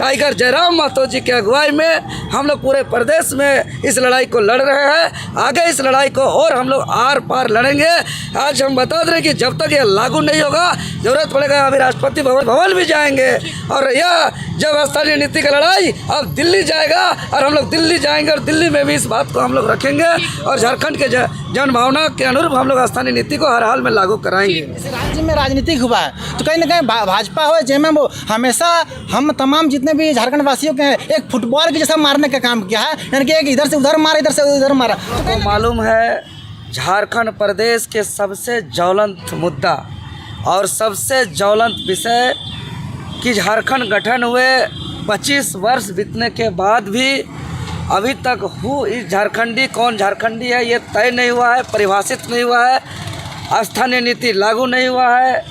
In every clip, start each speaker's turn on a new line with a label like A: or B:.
A: Tiger Jairam Mahato जी की अगुवाई में हम लोग पूरे प्रदेश में इस लड़ाई को लड़ रहे हैं। आगे इस लड़ाई को और हम लोग आर पार लड़ेंगे। आज हम बता दें कि जब तक ये लागू नहीं होगा, ज़रूरत पड़ेगा अभी राष्ट्रपति भवन भी जाएंगे। और यह जब स्थानीय नीति का लड़ाई अब दिल्ली जाएगा और हम लोग दिल्ली जाएंगे और दिल्ली में भी इस बात को हम लोग रखेंगे और झारखंड के जन भावना के अनुरूप हम लोग स्थानीय नीति को हर हाल में लागू कराएंगे।
B: राज्य में राजनीतिक हुआ है तो कहीं ना कहीं भाजपा हो जेएमएम वो हमेशा हम तमाम जितने भी झारखंड वासियों के एक फुटबॉल के जैसा मारने का काम किया है, यानी कि एक इधर से उधर मारा, इधर से उधर मारा।
A: तो मालूम है झारखंड प्रदेश के सबसे ज्वलंत मुद्दा और सबसे ज्वलंत विषय कि झारखंड गठन हुए 25 वर्ष बीतने के बाद भी अभी तक इस झारखंडी कौन झारखंडी है ये तय नहीं हुआ है, परिभाषित नहीं हुआ है, स्थानीय नीति लागू नहीं हुआ है,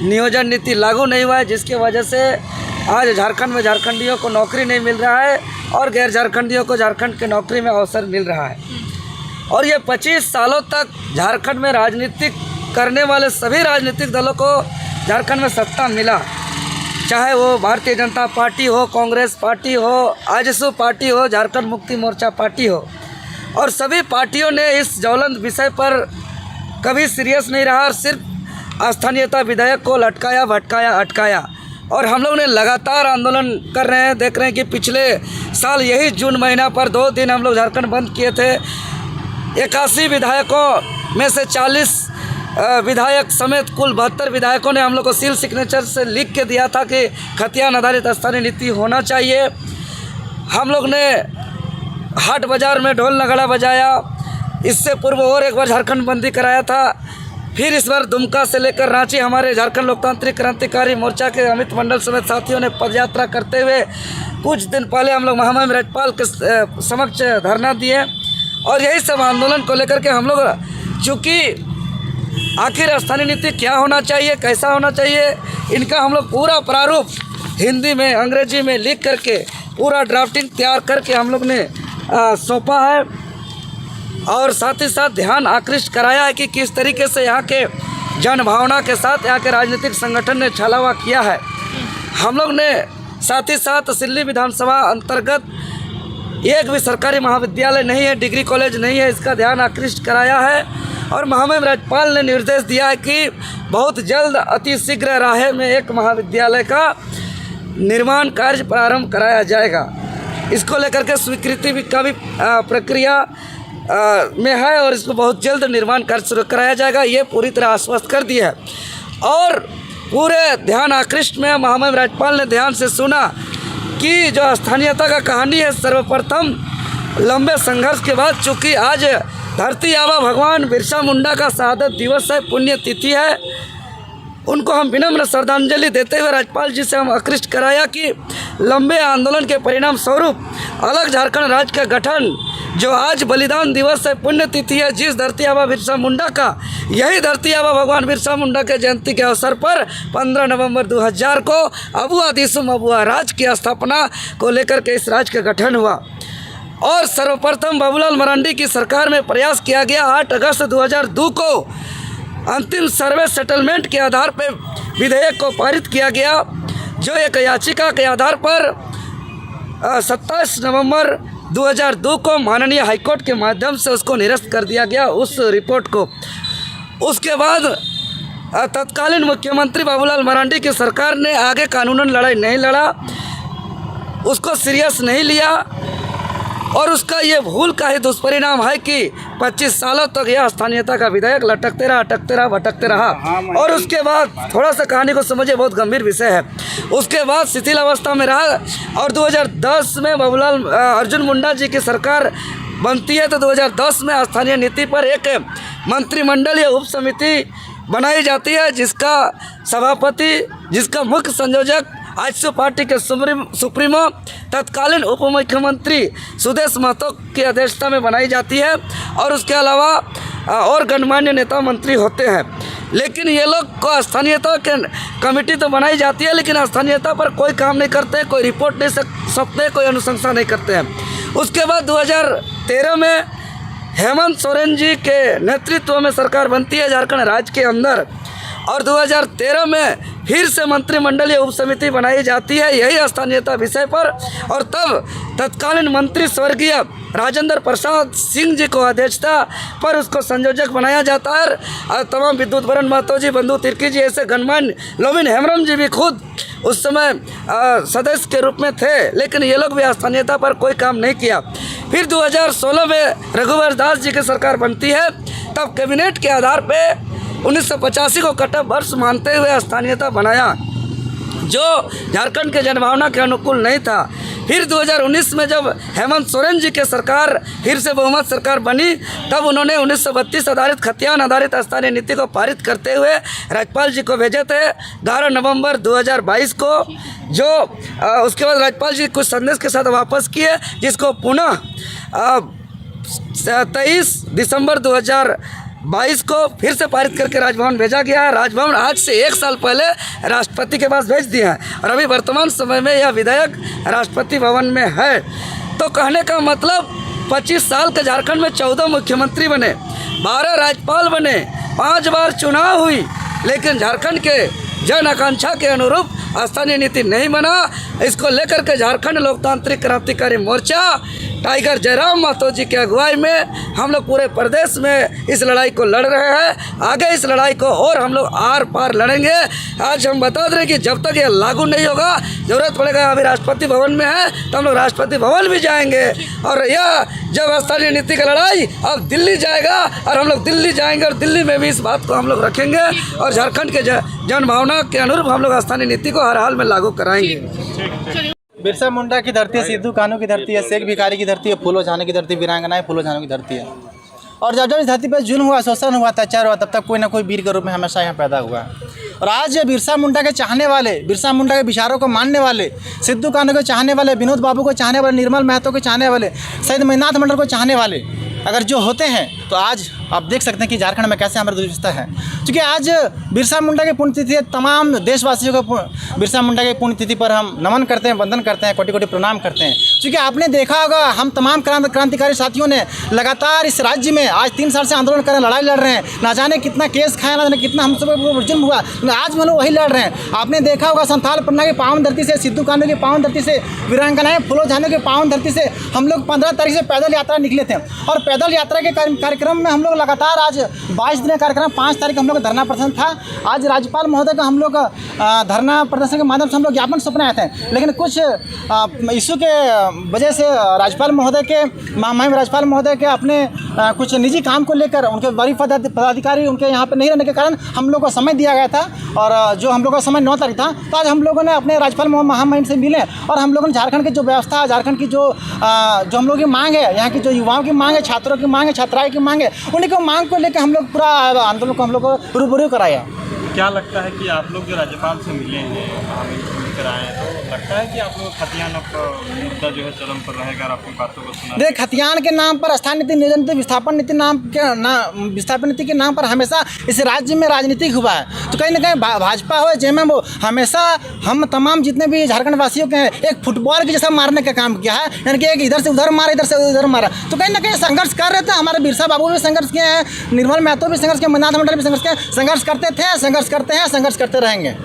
A: नियोजन नीति लागू नहीं हुआ है, जिसकी वजह से आज झारखंड में झारखंडियों को नौकरी नहीं मिल रहा है और गैर झारखंडियों को झारखंड के नौकरी में अवसर मिल रहा है। और ये 25 सालों तक झारखंड में राजनीतिक करने वाले सभी राजनीतिक दलों को झारखंड में सत्ता मिला, चाहे वो भारतीय जनता पार्टी हो, कांग्रेस पार्टी हो, आजसू पार्टी हो, झारखंड मुक्ति मोर्चा पार्टी हो, और सभी पार्टियों ने इस ज्वलंत विषय पर कभी सीरियस नहीं रहा और सिर्फ स्थानीयता विधेयक को लटकाया, भटकाया, अटकाया। और हम लोग ने लगातार आंदोलन कर रहे हैं। देख रहे हैं कि पिछले साल यही जून महीना पर 2 दिन हम लोग झारखंड बंद किए थे। 81 विधायकों में से 40 विधायक समेत कुल 72 विधायकों ने हम लोग को सील सिग्नेचर से लिख के दिया था कि खतियान आधारित स्थानीय नीति होना चाहिए। हम लोग ने हाट बाज़ार में ढोल नगाड़ा बजाया। इससे पूर्व और एक बार झारखंड बंदी कराया था। फिर इस बार दुमका से लेकर रांची हमारे झारखंड लोकतांत्रिक क्रांतिकारी मोर्चा के अमित मंडल समेत साथियों ने पदयात्रा करते हुए कुछ दिन पहले हम लोग महामहिम राज्यपाल के समक्ष धरना दिए। और यही सब आंदोलन को लेकर के हम लोग, चूँकि आखिर स्थानीय नीति क्या होना चाहिए, कैसा होना चाहिए, इनका हम लोग पूरा प्रारूप हिंदी में, अंग्रेजी में लिख करके पूरा ड्राफ्टिंग तैयार करके हम लोग ने सौंपा है। और साथ ही साथ ध्यान आकृष्ट कराया है कि किस तरीके से यहाँ के जन भावना के साथ यहाँ के राजनीतिक संगठन ने छलावा किया है। हम लोग ने साथ ही साथ सिल्ली विधानसभा अंतर्गत एक भी सरकारी महाविद्यालय नहीं है, डिग्री कॉलेज नहीं है, इसका ध्यान आकृष्ट कराया है। और महामहिम राज्यपाल ने निर्देश दिया है कि बहुत जल्द अति शीघ्र राहे में एक महाविद्यालय का निर्माण कार्य प्रारंभ कराया जाएगा। इसको लेकर के स्वीकृति का भी प्रक्रिया में है और इसको बहुत जल्द निर्माण कार्य शुरू कराया जाएगा, ये पूरी तरह आश्वस्त कर दिया है। और पूरे ध्यान आकृष्ट में महामहिम राज्यपाल ने ध्यान से सुना कि जो स्थानीयता का कहानी है, सर्वप्रथम लंबे संघर्ष के बाद, चूँकि आज धरती आबा भगवान बिरसा मुंडा का शहादत दिवस है, पुण्यतिथि है, उनको हम विनम्र श्रद्धांजलि देते हुए राज्यपाल जी से हम आकृष्ट कराया कि लंबे आंदोलन के परिणाम स्वरूप अलग झारखंड राज्य का गठन, जो आज बलिदान दिवस है, पुण्यतिथि है, जिस धरती आबा बिरसा मुंडा का, यही धरती आबा भगवान बिरसा मुंडा के जयंती के अवसर पर 15 नवंबर 2000 को अबुआ दिसुम अबुआ राज की स्थापना को लेकर के इस राज्य का गठन हुआ। और सर्वप्रथम बाबूलाल मरांडी की सरकार में प्रयास किया गया। 8 अगस्त 2002 को अंतिम सर्वे सेटलमेंट के आधार पर विधेयक को पारित किया गया, जो एक याचिका के आधार पर 27 नवंबर 2002 को माननीय हाईकोर्ट के माध्यम से उसको निरस्त कर दिया गया, उस रिपोर्ट को। उसके बाद तत्कालीन मुख्यमंत्री बाबूलाल मरांडी की सरकार ने आगे कानूनन लड़ाई नहीं लड़ा, उसको सीरियस नहीं लिया और उसका ये भूल का ही दुष्परिणाम है कि 25 सालों तक यह स्थानीयता का विधेयक लटकते रहा, अटकते रहा, भटकते रहा। और उसके बाद थोड़ा सा कहानी को समझिए, बहुत गंभीर विषय है। उसके बाद शिथिल अवस्था में रहा और 2010 में बाबूलाल अर्जुन मुंडा जी की सरकार बनती है, तो 2010 में स्थानीय नीति पर एक मंत्रिमंडल या उप समिति बनाई जाती है, जिसका सभापति, जिसका मुख्य संयोजक आजसू पार्टी के सुप्रीमो तत्कालीन उप मुख्यमंत्री सुदेश महतो की अध्यक्षता में बनाई जाती है। और उसके अलावा और गणमान्य नेता मंत्री होते हैं। लेकिन ये लोग को स्थानीयता के कमेटी तो बनाई जाती है, लेकिन स्थानीयता पर कोई काम नहीं करते, कोई रिपोर्ट नहीं सकते, कोई अनुशंसा नहीं करते हैं। उसके बाद 2013 में हेमंत सोरेन जी के नेतृत्व में सरकार बनती है झारखंड राज्य के अंदर, और 2013 में फिर से मंत्रिमंडलीय उप समिति बनाई जाती है यही स्थानीयता विषय पर, और तब तत्कालीन मंत्री स्वर्गीय राजेंद्र प्रसाद सिंह जी को अध्यक्षता पर उसको संयोजक बनाया जाता है। और तमाम विद्युत बरन महतो जी, बंधु तिर्की जी, ऐसे गणमान्य लोविन हेम्ब्रम जी भी खुद उस समय सदस्य के रूप में थे, लेकिन ये लोग भी स्थानीयता पर कोई काम नहीं किया। फिर 2016 में रघुवर दास जी की सरकार बनती है, तब कैबिनेट के आधार पे 1985 को कटअप वर्ष मानते हुए स्थानीयता बनाया, जो झारखंड के जनभावना के अनुकूल नहीं था। फिर 2019 में जब हेमंत सोरेन जी की सरकार फिर से बहुमत सरकार बनी, तब उन्होंने 1932 आधारित खतियान आधारित स्थानीय नीति को पारित करते हुए राज्यपाल जी को भेजे थे 11 नवंबर 2022 को, जो उसके बाद राज्यपाल जी कुछ संदेश के साथ वापस किए, जिसको पुनः 23 दिसंबर 2022 को फिर से पारित करके राजभवन भेजा गया है। राजभवन आज से 1 साल पहले राष्ट्रपति के पास भेज दिया है और अभी वर्तमान समय में यह विधेयक राष्ट्रपति भवन में है। तो कहने का मतलब 25 साल के झारखंड में 14 मुख्यमंत्री बने, 12 राज्यपाल बने, 5 बार चुनाव हुई, लेकिन झारखंड के जन आकांक्षा के अनुरूप स्थानीय नीति नहीं बना। इसको लेकर के झारखंड लोकतांत्रिक क्रांतिकारी मोर्चा टाइगर जयराम महतो जी की अगुवाई में हम लोग पूरे प्रदेश में इस लड़ाई को लड़ रहे हैं। आगे इस लड़ाई को और हम लोग आर पार लड़ेंगे। आज हम बता दें कि जब तक ये लागू नहीं होगा, ज़रूरत पड़ेगा, अभी राष्ट्रपति भवन में है तो हम लोग राष्ट्रपति भवन भी जाएंगे। और यह जब स्थानीय नीति का लड़ाई अब दिल्ली जाएगा और हम लोग दिल्ली जाएंगे और दिल्ली में भी इस बात को हम लोग रखेंगे और झारखंड के जन भावना के अनुरूप हम लोग स्थानीय नीति को हर हाल में लागू कराएंगे।
B: बिरसा मुंडा की धरती है, सिद्धू कानू की धरती है, शेख भिखारी की धरती है, फूलो झानो की धरती, वीरांगनाएं फूलो झानो की धरती है। और जब जब इस धरती पर जुल्म हुआ, शोषण हुआ, अत्याचार हुआ, तब तक कोई ना कोई वीर के रूप में हमेशा यहाँ पैदा हुआ। और आज ये बिरसा मुंडा के चाहने वाले, बिरसा मुंडा के विचारों को मानने वाले, सिद्धू कानू को चाहने वाले, विनोद बाबू को चाहने वाले, निर्मल महतो को चाहने वाले, शहीद मणिनाथ मंडल को चाहने वाले अगर जो होते हैं, तो आज आप देख सकते हैं कि झारखंड में कैसे हमारी दुर्व्यवस्था है। क्योंकि आज बिरसा मुंडा की पुण्यतिथि है, तमाम देशवासियों को बिरसा मुंडा की पुण्यतिथि पर हम नमन करते हैं, वंदन करते हैं, कोटि कोटि प्रणाम करते हैं। क्योंकि आपने देखा होगा, हम तमाम क्रांतिकारी साथियों ने लगातार इस राज्य में आज 3 साल से आंदोलन कर रहे हैं, लड़ाई लड़ रहे हैं, ना जाने कितना केस खाया, ना जाने कितना हम सब जुर्म हुआ, आज हम लोग वही लड़ रहे हैं। आपने देखा होगा, संथाल पन्ना की पावन धरती से, सिद्धू कानू की पावन धरती से, वीरांगनाएं फूलो झानो की पावन धरती से हम लोग 15 तारीख से पैदल यात्रा निकले थे। और पैदल यात्रा के कार्यक्रम में हम लोग लगातार आज 22 दिन कार्यक्रम, 5 तारीख हम लोग धरना प्रदर्शन था। आज राज्यपाल महोदय का हम लोग धरना प्रदर्शन के माध्यम से हम लोग ज्ञापन सौंपने आए थे, लेकिन कुछ इशू के वजह से राज्यपाल महोदय के महामहिम राज्यपाल महोदय के अपने कुछ निजी काम को लेकर उनके वरीय पदाधिकारी उनके यहाँ पर नहीं रहने के कारण हम लोग को समय दिया गया था। और जो हम लोग का समय 9 तारीख था, तो आज हम लोगों ने अपने राज्यपाल महामहिम से मिले और हम लोगों ने झारखंड की जो व्यवस्था है, झारखंड की जो हम लोग की मांग है, यहाँ की जो युवाओं की मांग है, छात्रों की मांग है, छात्राएं की मांग है, उन्हीं को मांग को लेकर हम लोग पूरा आंदोलन को हम लोग को रूबरू कराया।
C: क्या लगता है कि आप लोग जो राज्यपाल से मिले हैं, मिलकर आए हैं, तो लगता है कि आप लोग खतियान मुद्दा जो है चरम पर रहेगा और आपकी बातों को सुना?
B: देख, खतियान के नाम पर, स्थानीय नीति, नियोजन नीति, विस्थापन नीति के नाम पर हमेशा इस राज्य में राजनीतिक हुआ है। तो कहीं ना कहीं भाजपा हो जेएमएम वो हमेशा हम तमाम जितने भी झारखंड वासियों के हैं एक फुटबॉल के जैसा मारने का काम किया है, यानी कि एक इधर से उधर मारा, इधर से उधर मारा। तो कहीं ना कहीं संघर्ष कर रहे थे। हमारे बिरसा बाबू भी संघर्ष किए हैं, निर्मल महतो भी संघर्ष किए, मणिनाथ मंडल भी संघर्ष किए, संघर्ष करते थे, संघर्ष करते हैं, संघर्ष करते रहेंगे।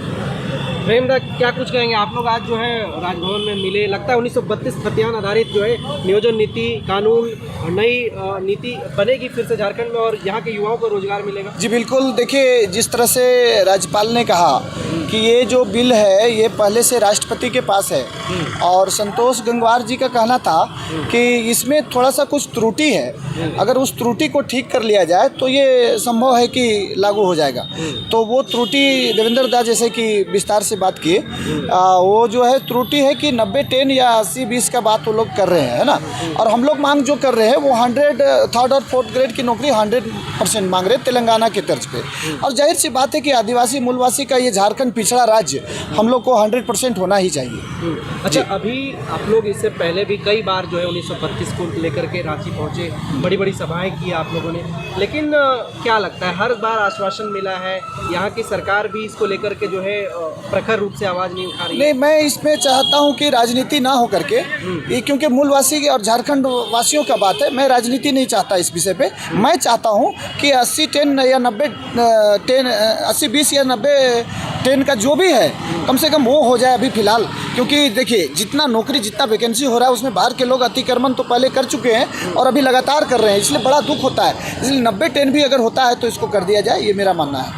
D: प्रेमदा, क्या कुछ कहेंगे? आप लोग आज जो है राजभवन में मिले, लगता है 1932 खतियान आधारित जो है नियोजन नीति, कानून, नई नीति बनेगी फिर से झारखंड में और यहाँ के युवाओं को रोजगार मिलेगा?
E: जी बिल्कुल। देखिए, जिस तरह से राज्यपाल ने कहा कि ये जो बिल है ये पहले से राष्ट्रपति के पास है और संतोष गंगवार जी का कहना था कि इसमें थोड़ा सा कुछ त्रुटि है, अगर उस त्रुटि को ठीक कर लिया जाए तो ये संभव है कि लागू हो जाएगा। तो वो त्रुटि देवेंद्र दा जैसे कि विस्तार से बात की, वो जो है त्रुटि है कि 90-10 या 80-20 का बात वो लोग कर रहे हैं, है ना। और हम लोग मांग जो कर रहे हैं वो 100 3rd और 4th ग्रेड की नौकरी 100% मांग रहे हैं तेलंगाना के तर्ज पे। और जाहिर सी बात है कि आदिवासी मूलवासी का ये झारखंड पिछड़ा राज्य हम लोग को 100% होना ही चाहिए।
D: अच्छा, अभी आप लोग इससे पहले भी कई बार जो है 1932 को लेकर के रांची पहुंचे, बड़ी बड़ी सभाएं की आप लोगों ने, लेकिन क्या लगता है हर बार आश्वासन मिला है, यहाँ की सरकार भी इसको लेकर के जो है प्रखर रूप से आवाज़ नहीं उठा रही है?
E: नहीं, मैं इसमें चाहता हूं कि राजनीति ना हो करके, ये क्योंकि मूलवासी और झारखंड वासियों का बात है, मैं राजनीति नहीं चाहता इस विषय पे। मैं चाहता हूं कि 80-10 या 80-20 या 90-10 का जो भी है कम से कम वो हो जाए अभी फ़िलहाल। क्योंकि देखिए जितना नौकरी, जितना वैकेंसी हो रहा है उसमें बाहर के लोग अतिक्रमण तो पहले कर चुके हैं और अभी लगातार कर रहे हैं, इसलिए बड़ा दुख होता है। इसलिए 90-10 भी अगर होता है तो इसको कर दिया जाए, ये मेरा मानना है।